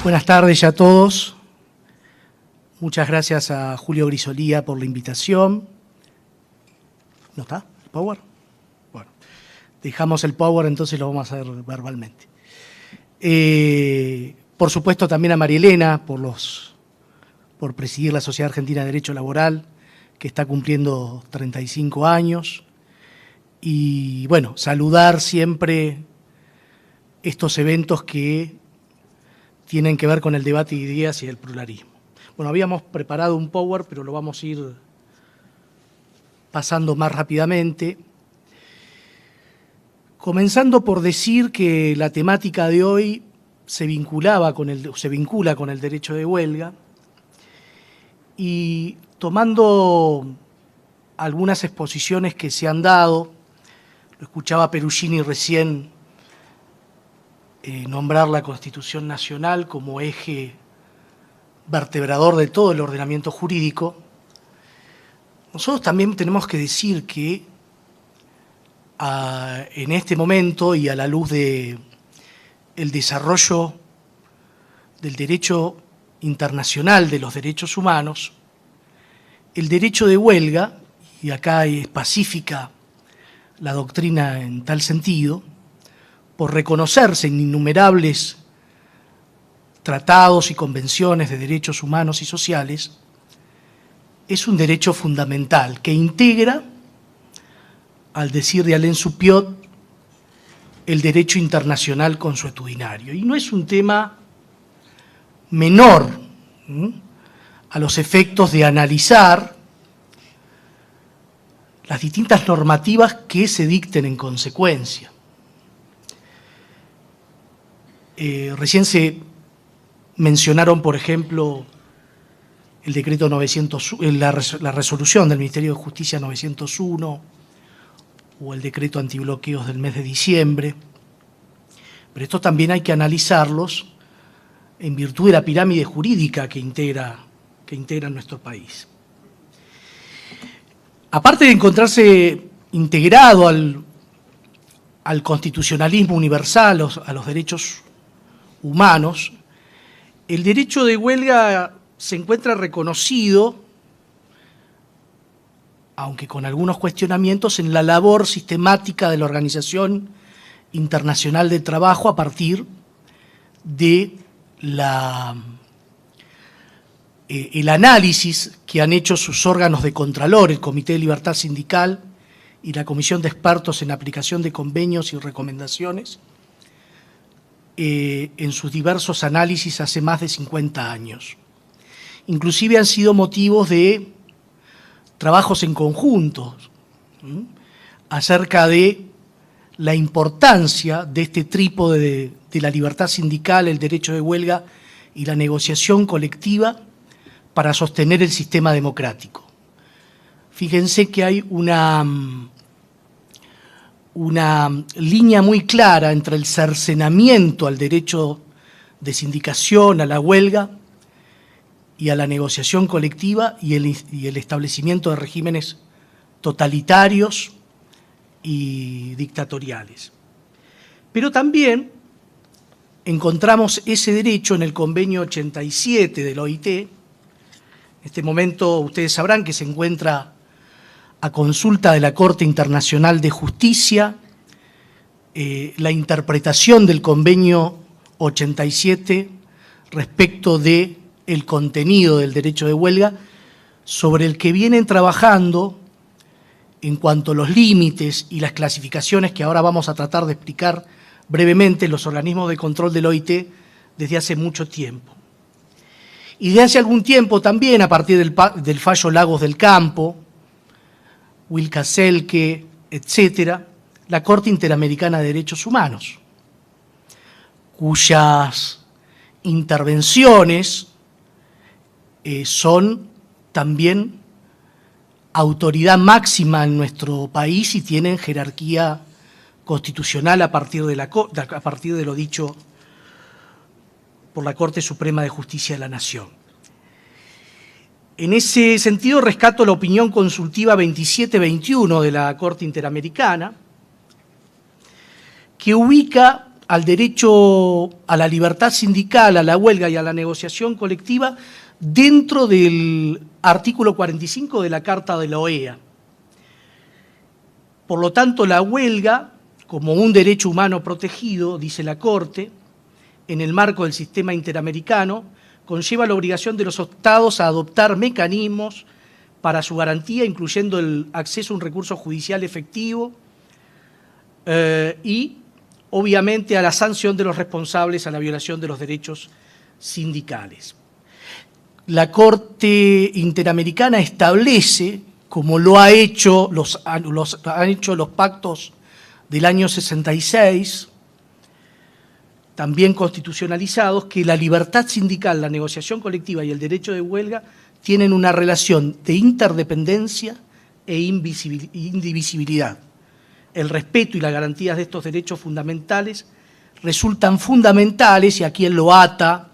Buenas tardes a todos. Muchas gracias a Julio Grisolía por la invitación. ¿No está el power? Bueno, dejamos el power, entonces lo vamos a hacer verbalmente. Por supuesto también a María Elena por presidir la Sociedad Argentina de Derecho Laboral, que está cumpliendo 35 años. Y bueno, saludar siempre estos eventos que tienen que ver con el debate de ideas y el pluralismo. Bueno, habíamos preparado un power, pero lo vamos a ir pasando más rápidamente. Comenzando por decir que la temática de hoy se vincula con el derecho de huelga y tomando algunas exposiciones que se han dado, lo escuchaba Perugini recién, nombrar la Constitución Nacional como eje vertebrador de todo el ordenamiento jurídico. Nosotros también tenemos que decir que en este momento y a la luz del desarrollo del derecho internacional de los derechos humanos, el derecho de huelga, y acá es pacífica la doctrina en tal sentido, por reconocerse en innumerables tratados y convenciones de derechos humanos y sociales, es un derecho fundamental que integra, al decir de Alain Supiot, el derecho internacional consuetudinario. Y no es un tema menor a los efectos de analizar las distintas normativas que se dicten en consecuencia. Recién se mencionaron, por ejemplo, el decreto 900, la resolución del Ministerio de Justicia 901 o el decreto antibloqueos del mes de diciembre, pero estos también hay que analizarlos en virtud de la pirámide jurídica que integra nuestro país. Aparte de encontrarse integrado al constitucionalismo universal, a los derechos humanos, el derecho de huelga se encuentra reconocido, aunque con algunos cuestionamientos, en la labor sistemática de la Organización Internacional del Trabajo a partir de el análisis que han hecho sus órganos de contralor, el Comité de Libertad Sindical y la Comisión de Expertos en Aplicación de Convenios y Recomendaciones, en sus diversos análisis hace más de 50 años. Inclusive han sido motivos de trabajos en conjunto acerca de la importancia de este trípode de la libertad sindical, el derecho de huelga y la negociación colectiva para sostener el sistema democrático. Fíjense que hay una línea muy clara entre el cercenamiento al derecho de sindicación, a la huelga y a la negociación colectiva y el establecimiento de regímenes totalitarios y dictatoriales. Pero también encontramos ese derecho en el convenio 87 de la OIT. En este momento ustedes sabrán que se encuentra a consulta de la Corte Internacional de Justicia, la interpretación del convenio 87 respecto del contenido del derecho de huelga, sobre el que vienen trabajando en cuanto a los límites y las clasificaciones que ahora vamos a tratar de explicar brevemente los organismos de control del OIT desde hace mucho tiempo. Y desde hace algún tiempo también, a partir del fallo Lagos del Campo, Wilcaselque, etcétera, la Corte Interamericana de Derechos Humanos, cuyas intervenciones son también autoridad máxima en nuestro país y tienen jerarquía constitucional a partir de lo dicho por la Corte Suprema de Justicia de la Nación. En ese sentido, rescato la opinión consultiva 2721 de la Corte Interamericana, que ubica al derecho a la libertad sindical, a la huelga y a la negociación colectiva dentro del artículo 45 de la Carta de la OEA. Por lo tanto, la huelga, como un derecho humano protegido, dice la Corte, en el marco del sistema interamericano, conlleva la obligación de los Estados a adoptar mecanismos para su garantía, incluyendo el acceso a un recurso judicial efectivo y, obviamente, a la sanción de los responsables a la violación de los derechos sindicales. La Corte Interamericana establece, como lo ha hecho, han hecho los pactos del año 66, también constitucionalizados, que la libertad sindical, la negociación colectiva y el derecho de huelga tienen una relación de interdependencia e indivisibilidad. El respeto y las garantías de estos derechos fundamentales resultan fundamentales, y aquí él lo ata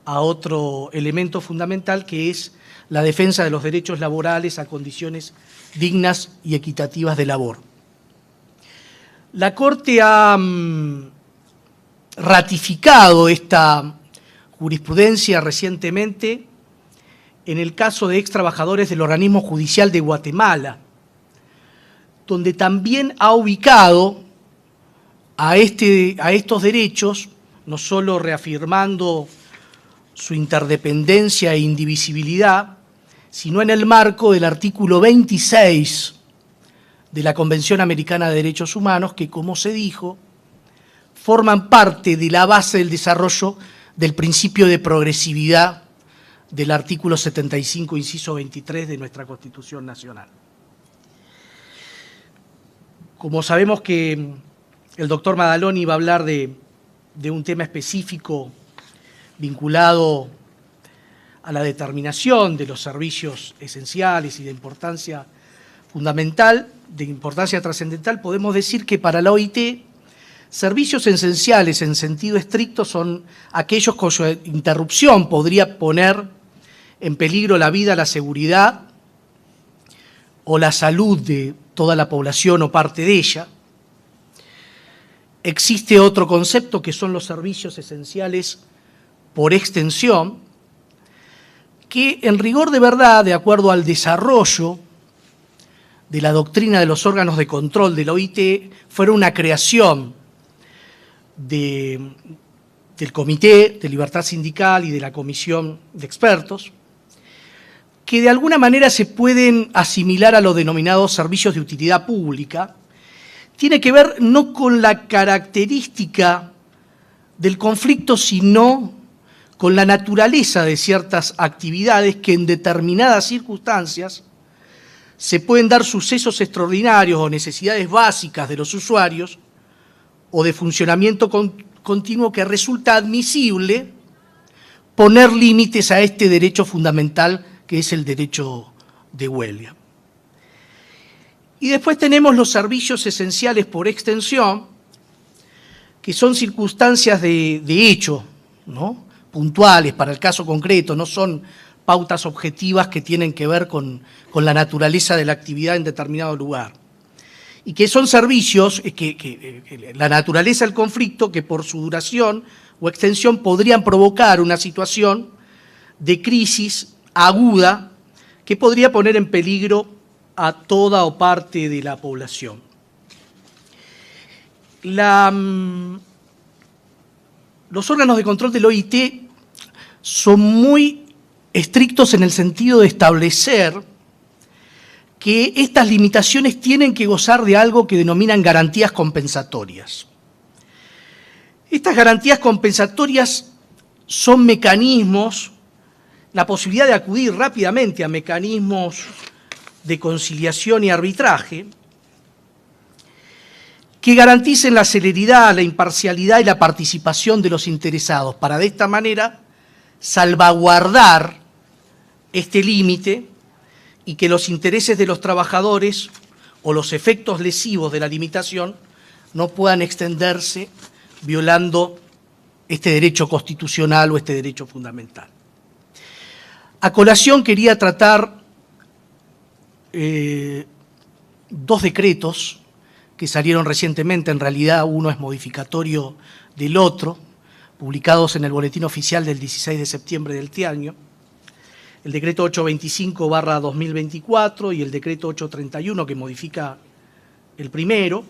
a otro elemento fundamental, que es la defensa de los derechos laborales a condiciones dignas y equitativas de labor. La Corte ha ratificado esta jurisprudencia recientemente en el caso de extrabajadores del Organismo Judicial de Guatemala, donde también ha ubicado a estos derechos, no solo reafirmando su interdependencia e indivisibilidad, sino en el marco del artículo 26 de la Convención Americana de Derechos Humanos, que, como se dijo, forman parte de la base del desarrollo del principio de progresividad del artículo 75, inciso 23 de nuestra Constitución Nacional. Como sabemos que el doctor Madaloni va a hablar de un tema específico vinculado a la determinación de los servicios esenciales y de importancia fundamental, de importancia trascendental, podemos decir que para la OIT, servicios esenciales en sentido estricto son aquellos cuya interrupción podría poner en peligro la vida, la seguridad o la salud de toda la población o parte de ella. Existe otro concepto que son los servicios esenciales por extensión, que en rigor de verdad, de acuerdo al desarrollo de la doctrina de los órganos de control de la OIT, fuera una creación del Comité de Libertad Sindical y de la Comisión de Expertos, que de alguna manera se pueden asimilar a los denominados servicios de utilidad pública. Tiene que ver no con la característica del conflicto, sino con la naturaleza de ciertas actividades que en determinadas circunstancias se pueden dar sucesos extraordinarios o necesidades básicas de los usuarios o de funcionamiento continuo que resulta admisible poner límites a este derecho fundamental que es el derecho de huelga. Y después tenemos los servicios esenciales por extensión, que son circunstancias de hecho, ¿no?, puntuales para el caso concreto, no son pautas objetivas que tienen que ver con la naturaleza de la actividad en determinado lugar. Y que son servicios, la naturaleza del conflicto, que por su duración o extensión podrían provocar una situación de crisis aguda que podría poner en peligro a toda o parte de la población. Los órganos de control del OIT son muy estrictos en el sentido de establecer que estas limitaciones tienen que gozar de algo que denominan garantías compensatorias. Estas garantías compensatorias son mecanismos, la posibilidad de acudir rápidamente a mecanismos de conciliación y arbitraje que garanticen la celeridad, la imparcialidad y la participación de los interesados, para de esta manera salvaguardar este límite y que los intereses de los trabajadores o los efectos lesivos de la limitación no puedan extenderse violando este derecho constitucional o este derecho fundamental. A colación quería tratar dos decretos que salieron recientemente, en realidad uno es modificatorio del otro, publicados en el Boletín Oficial del 16 de septiembre de este año, el decreto 825/2024 y el decreto 831, que modifica el primero,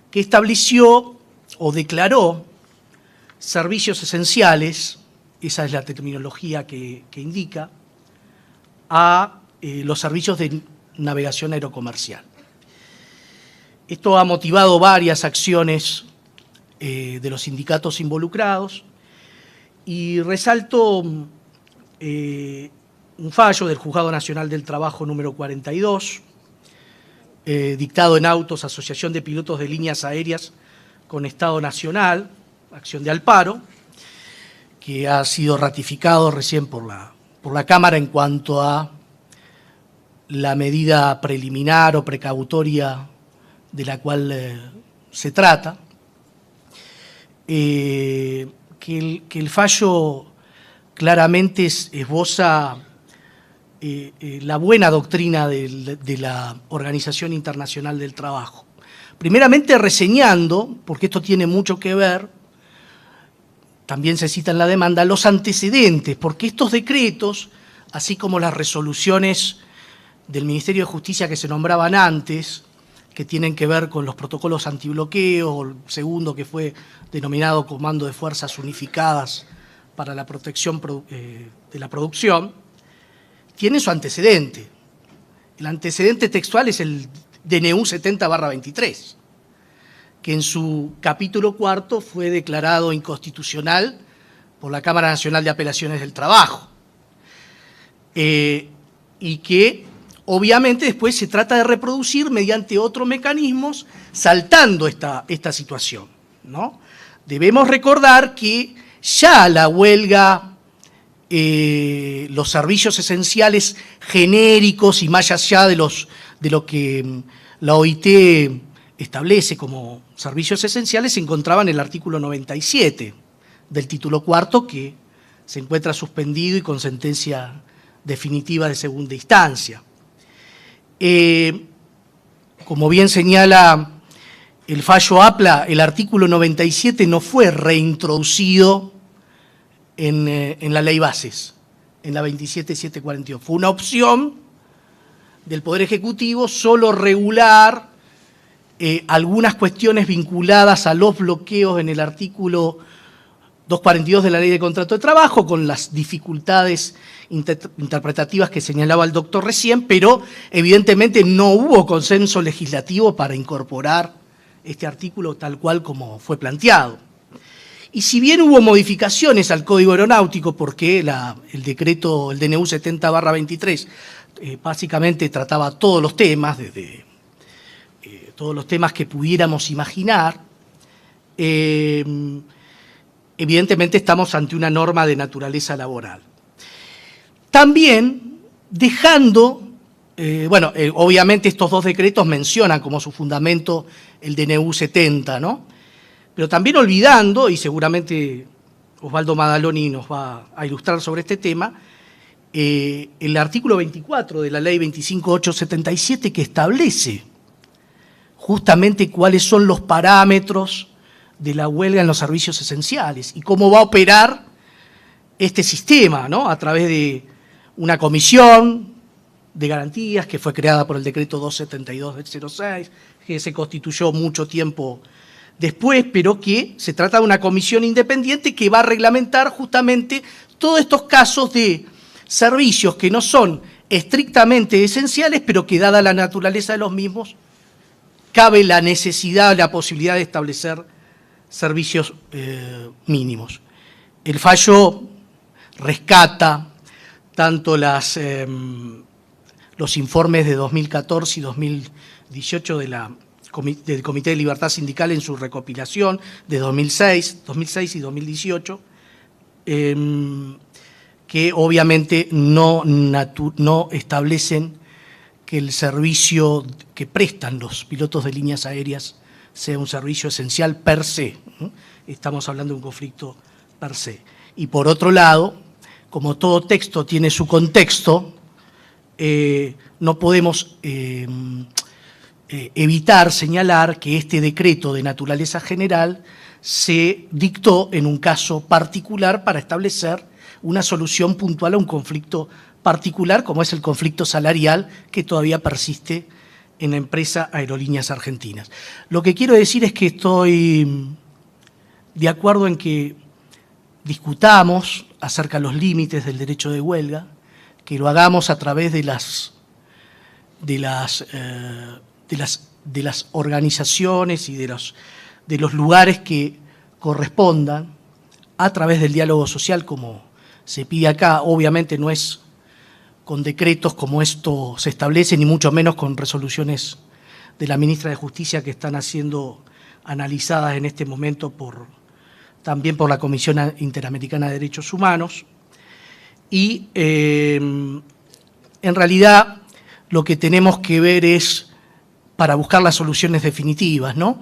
que estableció o declaró servicios esenciales, esa es la terminología que indica, a los servicios de navegación aerocomercial. Esto ha motivado varias acciones de los sindicatos involucrados y resalto un fallo del Juzgado Nacional del Trabajo número 42, dictado en autos Asociación de Pilotos de Líneas Aéreas con Estado Nacional, acción de amparo, que ha sido ratificado recién por la Cámara en cuanto a la medida preliminar o precautoria de la cual se trata, que el fallo claramente esboza la buena doctrina de la Organización Internacional del Trabajo. Primeramente reseñando, porque esto tiene mucho que ver, también se cita en la demanda, los antecedentes, porque estos decretos, así como las resoluciones del Ministerio de Justicia que se nombraban antes, que tienen que ver con los protocolos antibloqueo, o el segundo que fue denominado Comando de Fuerzas Unificadas para la Protección de la Producción, tiene su antecedente. El antecedente textual es el DNU 70/23, que en su capítulo cuarto fue declarado inconstitucional por la Cámara Nacional de Apelaciones del Trabajo, y que obviamente después se trata de reproducir mediante otros mecanismos, saltando esta situación, ¿no? Debemos recordar que ya la huelga, los servicios esenciales genéricos y más allá de lo que la OIT establece como servicios esenciales, se encontraba en el artículo 97 del título cuarto, que se encuentra suspendido y con sentencia definitiva de segunda instancia. Como bien señala el fallo APLA, el artículo 97 no fue reintroducido en la ley bases, en la 27.742. Fue una opción del Poder Ejecutivo solo regular algunas cuestiones vinculadas a los bloqueos en el artículo 242 de la Ley de Contrato de Trabajo, con las dificultades interpretativas que señalaba el doctor recién, pero evidentemente no hubo consenso legislativo para incorporar este artículo tal cual como fue planteado. Y si bien hubo modificaciones al Código Aeronáutico, porque el decreto, el DNU 70/23, básicamente trataba todos los temas, desde todos los temas que pudiéramos imaginar, evidentemente estamos ante una norma de naturaleza laboral. También dejando, obviamente estos dos decretos mencionan como su fundamento el DNU 70, ¿no? Pero también olvidando, y seguramente Osvaldo Madaloni nos va a ilustrar sobre este tema, el artículo 24 de la Ley 25.877, que establece justamente cuáles son los parámetros de la huelga en los servicios esenciales y cómo va a operar este sistema, ¿no? A través de una comisión de garantías que fue creada por el decreto 272 del 06, que se constituyó mucho tiempo después, pero que se trata de una comisión independiente que va a reglamentar justamente todos estos casos de servicios que no son estrictamente esenciales, pero que dada la naturaleza de los mismos, cabe la necesidad, la posibilidad de establecer servicios mínimos. El fallo rescata tanto los informes de 2014 y 2018 del Comité de Libertad Sindical en su recopilación de 2006 y 2018, que obviamente no establecen que el servicio que prestan los pilotos de líneas aéreas sea un servicio esencial per se, ¿no? Estamos hablando de un conflicto per se. Y por otro lado, como todo texto tiene su contexto, no podemos evitar señalar que este decreto de naturaleza general se dictó en un caso particular para establecer una solución puntual a un conflicto particular, como es el conflicto salarial que todavía persiste en la empresa Aerolíneas Argentinas. Lo que quiero decir es que estoy de acuerdo en que discutamos acerca de los límites del derecho de huelga, que lo hagamos a través de las organizaciones y de los lugares que correspondan, a través del diálogo social, como se pide acá. Obviamente no es con decretos como esto se establece, ni mucho menos con resoluciones de la ministra de Justicia que están siendo analizadas en este momento también por la Comisión Interamericana de Derechos Humanos. Y en realidad lo que tenemos que ver es, para buscar las soluciones definitivas, ¿no?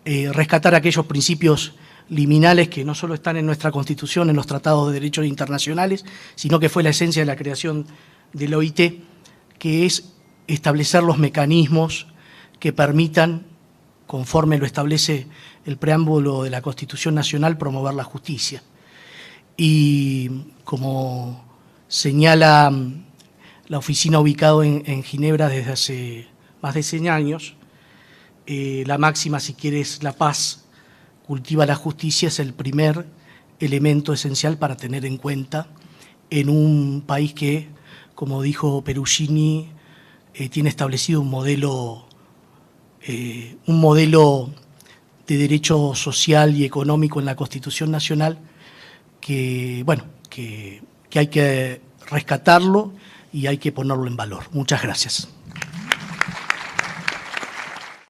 Rescatar aquellos principios liminales que no solo están en nuestra Constitución, en los tratados de derechos internacionales, sino que fue la esencia de la creación del OIT, que es establecer los mecanismos que permitan, conforme lo establece el preámbulo de la Constitución Nacional, promover la justicia. Y como señala la oficina ubicada en Ginebra desde hace más de 100 años, la máxima, si quieres la paz, cultiva la justicia, es el primer elemento esencial para tener en cuenta en un país que, como dijo Perugini, tiene establecido un modelo de derecho social y económico en la Constitución Nacional que hay que rescatarlo y hay que ponerlo en valor. Muchas gracias.